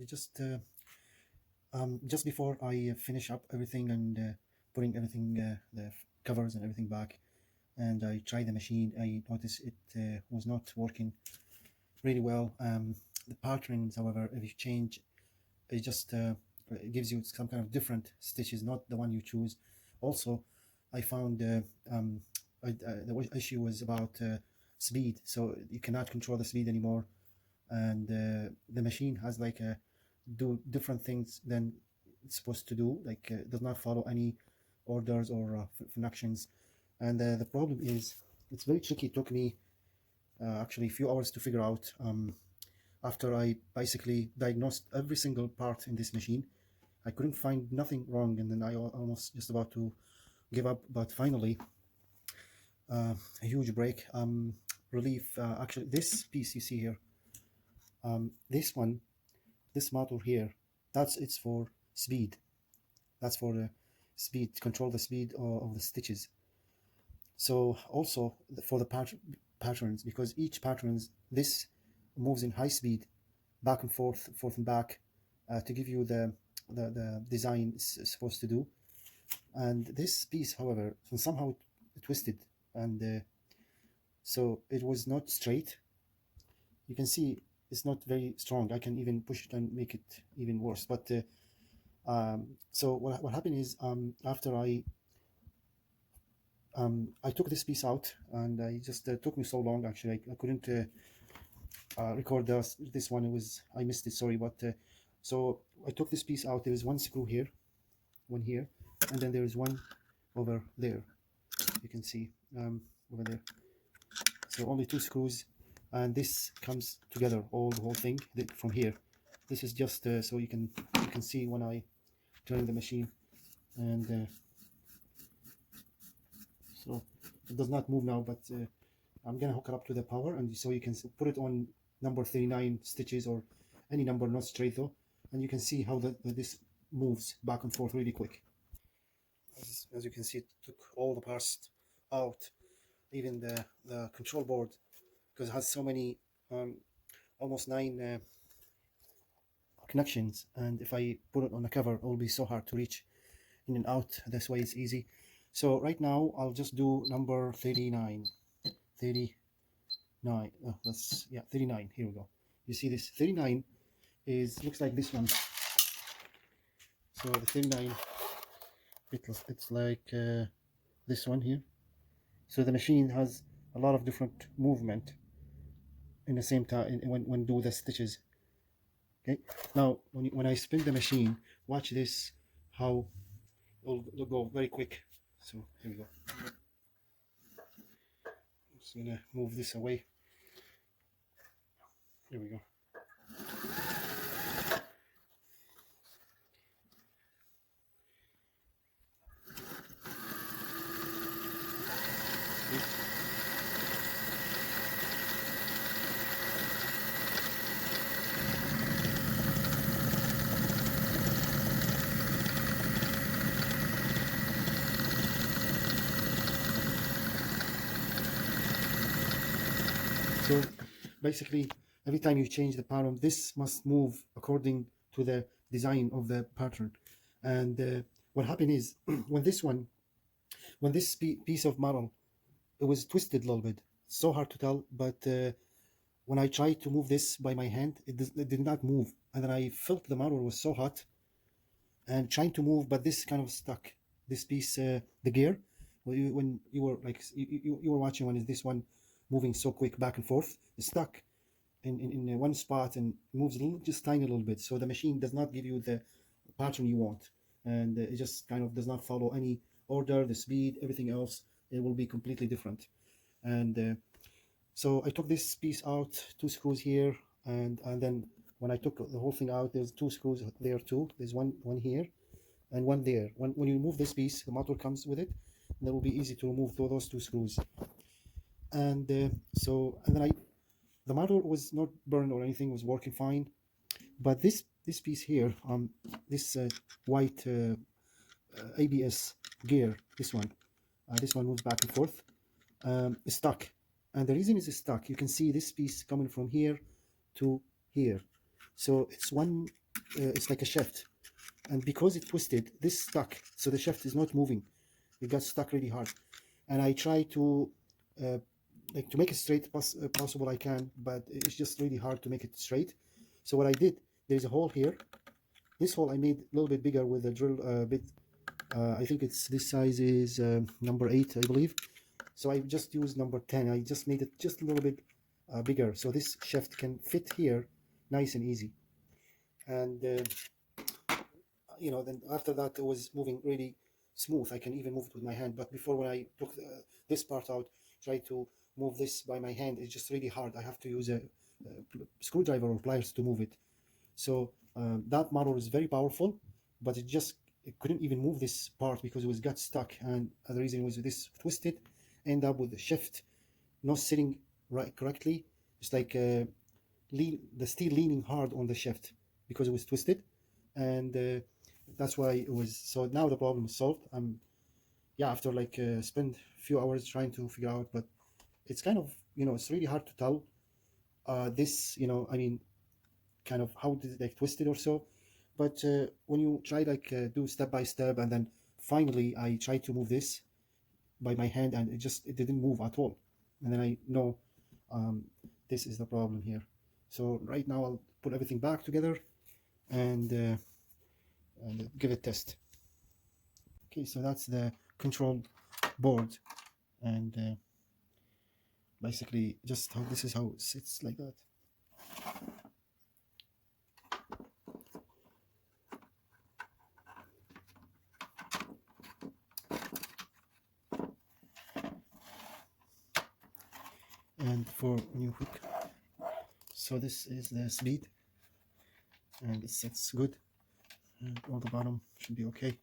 just before I finish up everything and putting everything, the covers and everything back, and I tried the machine, I noticed it was not working really well. The patterns, however, if you change, it just it gives you some kind of different stitches, not the one you choose. Also, I found the issue was about speed, so you cannot control the speed anymore, and the machine has like do different things than it's supposed to do, like does not follow any orders or functions. And the problem is it's very tricky. It took me actually a few hours to figure out, after I basically diagnosed every single part in this machine. I couldn't find nothing wrong, and then I almost just about to give up, but finally a huge break, relief. Actually, this piece you see here, this one, this motor here, it's for speed. That's for the speed, control the speed of the stitches. So also for the patterns, because each patterns, this moves in high speed, back and forth, forth and back, to give you the design is supposed to do. And this piece, however, somehow twisted, and so it was not straight. You can see it's not very strong. I can even push it and make it even worse. But so what happened is, after I took this piece out, and I just took me so long, actually I couldn't record this one. I missed it, sorry. But so I took this piece out. There is one screw here, one here, and then there is one over there. You can see over there. So only two screws, and this comes together, the whole thing from here. This is just so you can see when I turn the machine, and so it does not move now, but I'm gonna hook it up to the power, and so you can put it on number 39 stitches, or any number, not straight though, and you can see how this moves back and forth really quick. As you can see, it took all the parts out, even the control board, because it has so many, almost 9 connections, and if I put it on the cover, it will be so hard to reach in and out. This way it's easy. So right now I'll just do number 39. 39. Oh, that's, yeah, 39. Here we go. You see this 39 looks like this one. So the 39, it's like this one here. So the machine has a lot of different movement in the same time when do the stitches. Okay, now when I spin the machine, watch this, how it'll go very quick. So here we go. I'm just gonna move this away. Here we go. So basically, every time you change the pattern, this must move according to the design of the pattern. And what happened is, when this piece of metal, it was twisted a little bit. So hard to tell, but when I tried to move this by my hand, it did not move. And then I felt the metal was so hot, and trying to move, but this kind of stuck. This piece, the gear, when you were like you were watching, when is this one moving so quick back and forth, it's stuck in one spot and moves just tiny little bit. So the machine does not give you the pattern you want, and it just kind of does not follow any order, the speed, everything else. It will be completely different. And so I took this piece out, two screws here, and then when I took the whole thing out, there's two screws there too. There's one here and one there. When you remove this piece, the motor comes with it, and it will be easy to remove those two screws. And and then the motor was not burned or anything, was working fine. But this piece here, this white ABS gear, this one moves back and forth, is stuck. And the reason it's stuck, you can see this piece coming from here to here. So it's one it's like a shaft, and because it twisted, this stuck, so the shaft is not moving. It got stuck really hard, and I try to uh, like to make it straight possible I can, but it's just really hard to make it straight. So what I did, there's a hole here. This hole I made a little bit bigger with a drill bit. I think it's this size is number 8, I believe. So I just used number 10. I just made it just a little bit bigger, so this shaft can fit here nice and easy. And then after that it was moving really smooth. I can even move it with my hand, but before, when I took this part out, try to move this by my hand, it's just really hard. I have to use a screwdriver or pliers to move it. So that model is very powerful, but it couldn't even move this part because it was got stuck, and the reason was this twisted, end up with the shaft not sitting right correctly. It's like the steel leaning hard on the shaft because it was twisted, and that's why it was. So now the problem is solved. Yeah, after like spend a few hours trying to figure out, but it's kind of, it's really hard to tell this, I mean, kind of how did it like twisted or so. But when you try like do step by step, and then finally I tried to move this by my hand, and it didn't move at all, and then I know um, this is the problem here. So right now I'll put everything back together and give it a test. Okay, so that's the control board, and basically just how this is how it sits like that. And for new hook, so this is the speed, and it sits good, and all the bottom should be okay.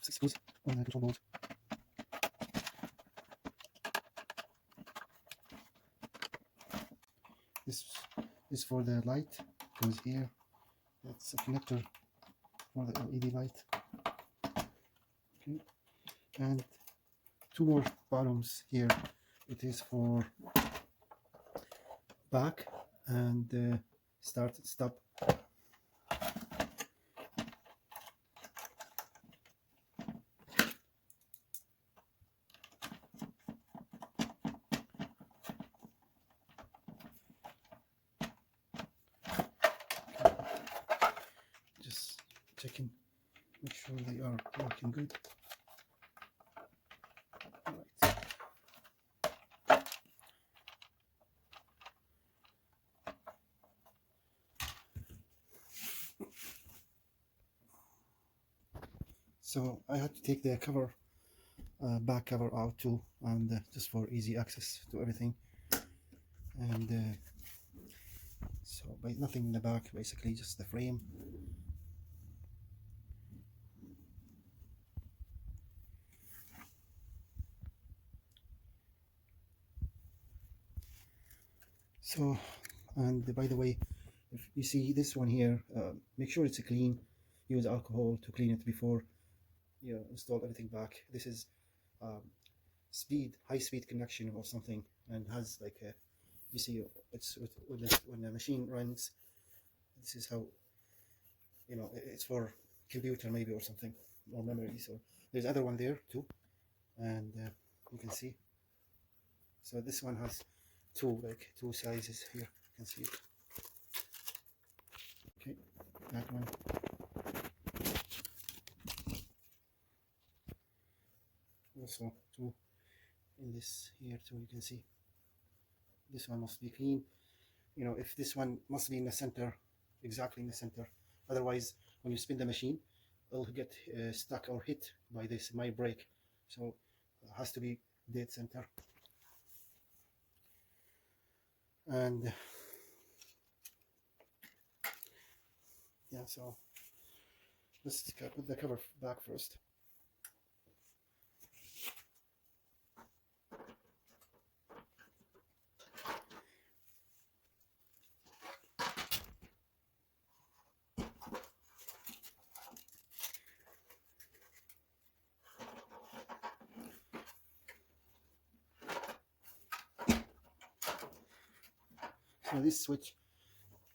Six screws on the control board. This is for the light, goes here. That's a connector for the LED light. Okay, and two more bottoms here. It is for back and start stop. Just checking, make sure they are working good. All right. So I had to take the cover, back cover out too, and just for easy access to everything. And so nothing in the back, basically just the frame. So, and by the way, if you see this one here, make sure it's clean. Use alcohol to clean it before you install everything back. This is um, high speed connection or something, and has like a, you see, it's when the machine runs. This is how, it's for computer maybe or something, or memory. So there's other one there too, and you can see. So this one has two sizes here. You can see it. Okay, that one. Also two in this here too. You can see this one must be clean. If this one must be in the center, exactly in the center. Otherwise, when you spin the machine, it'll get stuck or hit by this. It might break. So it has to be dead center. And yeah, so let's put the cover back first. So this switch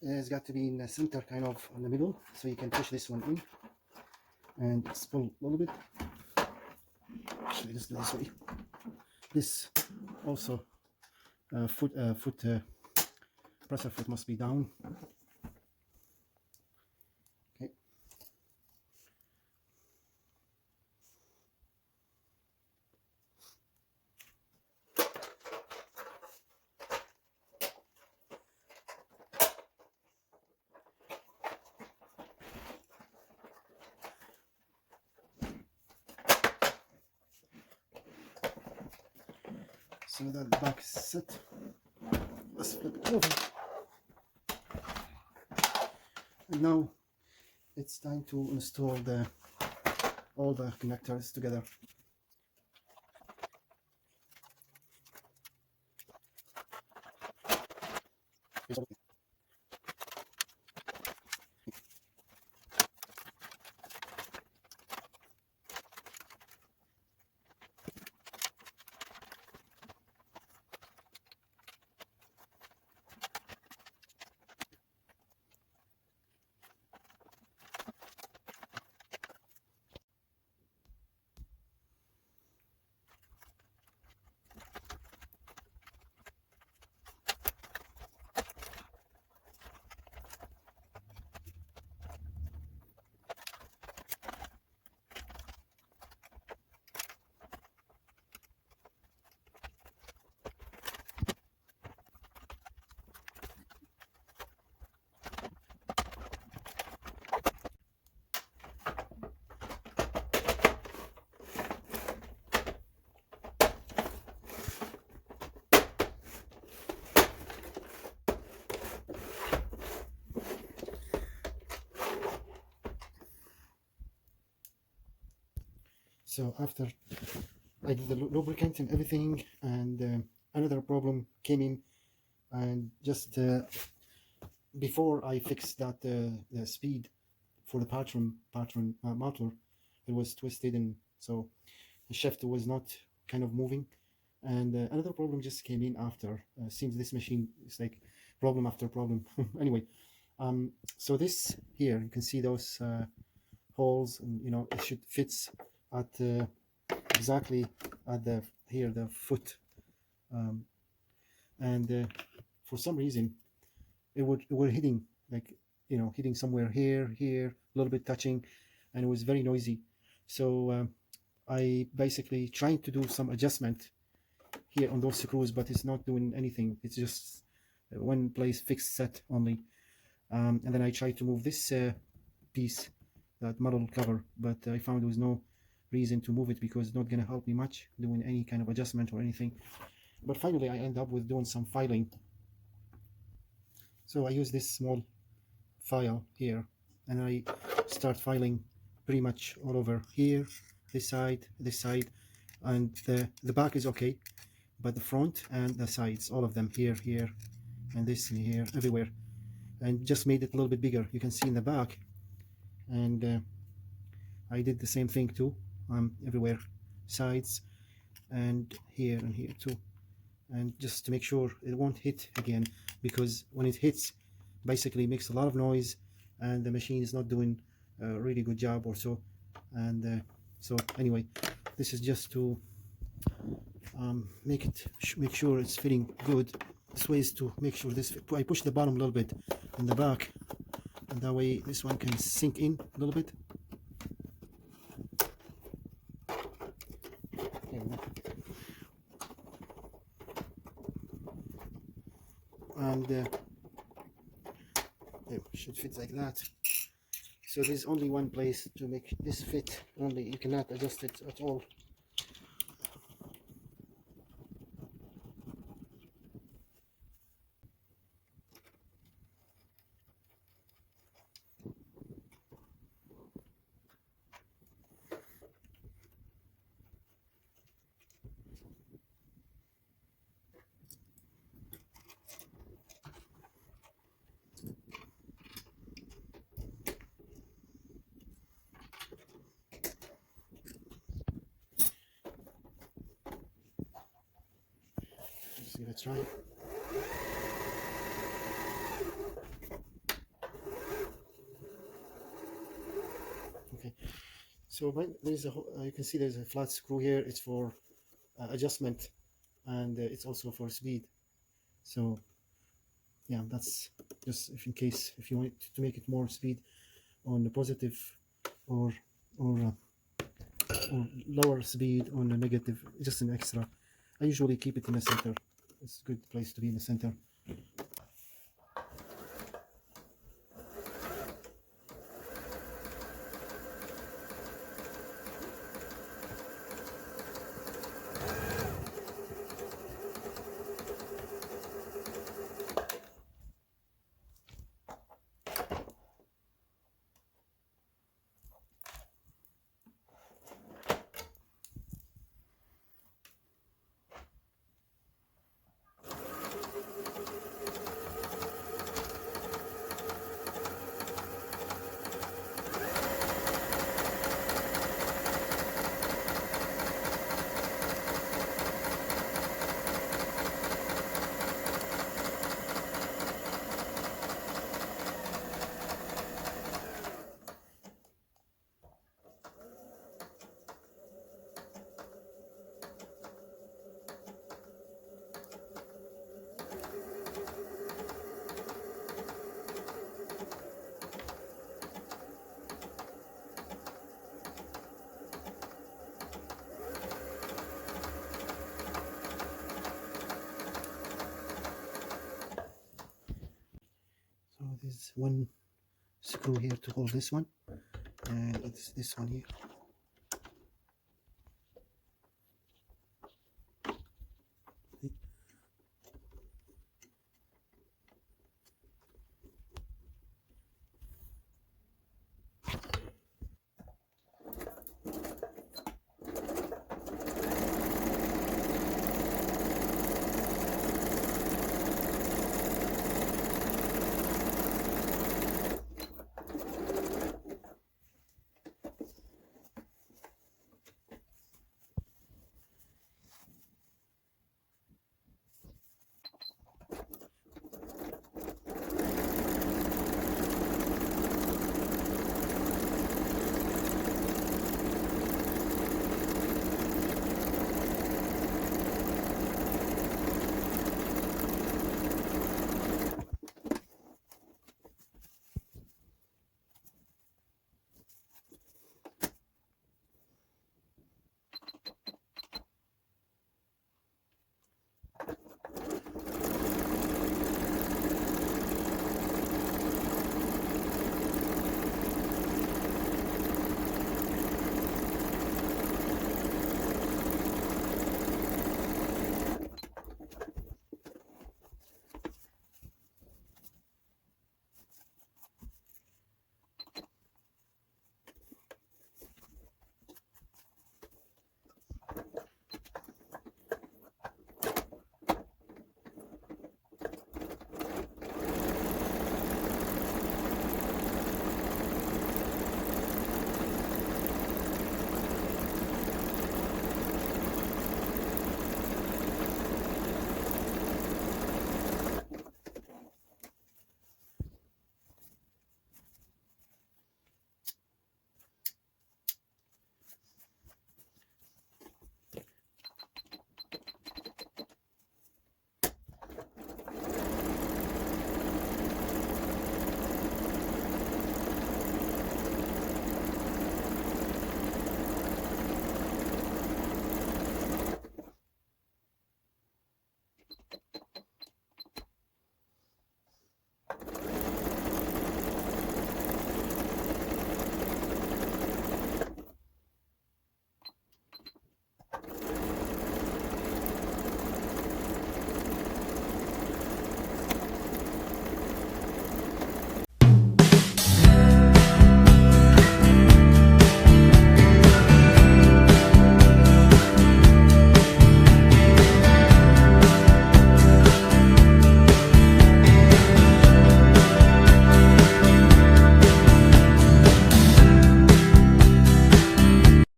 has got to be in the center, kind of in the middle, so you can push this one in and just pull a little bit. Actually, just go this way. This also pressure foot must be down. Okay. So that the back is set. Let's flip it over. And now it's time to install all the connectors together. So after I did the lubricant and everything, and another problem came in, and just before I fixed that the speed for the pattern motor, it was twisted, and so the shaft was not kind of moving. And another problem just came in after. Seems this machine is like problem after problem. Anyway, so this here, you can see those holes, and you know it should fits at exactly at the here the foot, and for some reason it were hitting, like, you know, hitting somewhere here a little bit touching, and it was very noisy. So I basically trying to do some adjustment here on those screws, but it's not doing anything. It's just one place fixed set only. And then I tried to move this piece, that metal cover, but I found there was no reason to move it because it's not going to help me much doing any kind of adjustment or anything. But finally I end up with doing some filing. So I use this small file here, and I start filing pretty much all over here, this side, and the back is okay, but the front and the sides, all of them, here, and this, and here, everywhere, and just made it a little bit bigger. You can see in the back, and I did the same thing too, everywhere, sides, and here too, and just to make sure it won't hit again, because when it hits, basically it makes a lot of noise, and the machine is not doing a really good job or so. And so anyway, this is just to make sure it's fitting good. This way is to make sure this I push the bottom a little bit in the back, and that way this one can sink in a little bit. And it should fit like that. So there's only one place to make this fit, only you cannot adjust it at all. Let's see, let's try. So there's you can see there's a flat screw here. It's for adjustment, and it's also for speed. So yeah, that's just if in case if you want to make it more speed on the positive, or or or lower speed on the negative, just an extra. I usually keep it in the center. It's a good place to be in the center. So there's one screw here to hold this one, and it's this one here.